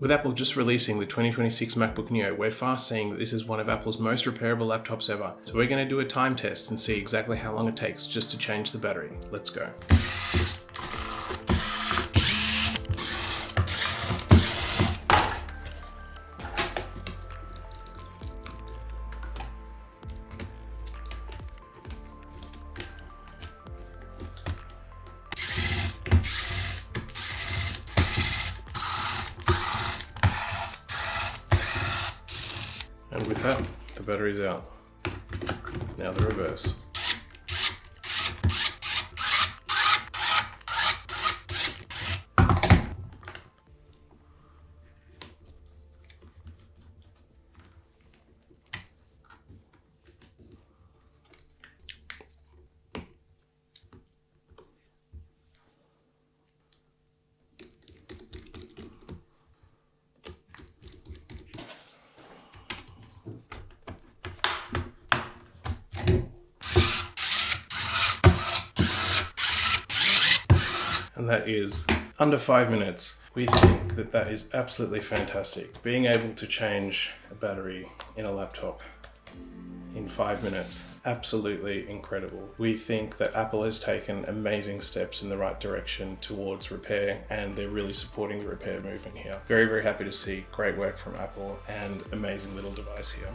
With Apple just releasing the 2026 MacBook Neo, we're fast seeing that this is one of Apple's most repairable laptops ever. So we're going to do a time test and see exactly how long it takes just to change the battery. Let's go. And with that, the battery's out. Now the reverse. And that is under 5 minutes. We think that that is absolutely fantastic. Being able to change a battery in a laptop in 5 minutes, absolutely incredible. We think that Apple has taken amazing steps in the right direction towards repair, and they're really supporting the repair movement here. Very, very happy to see great work from Apple and amazing little device here.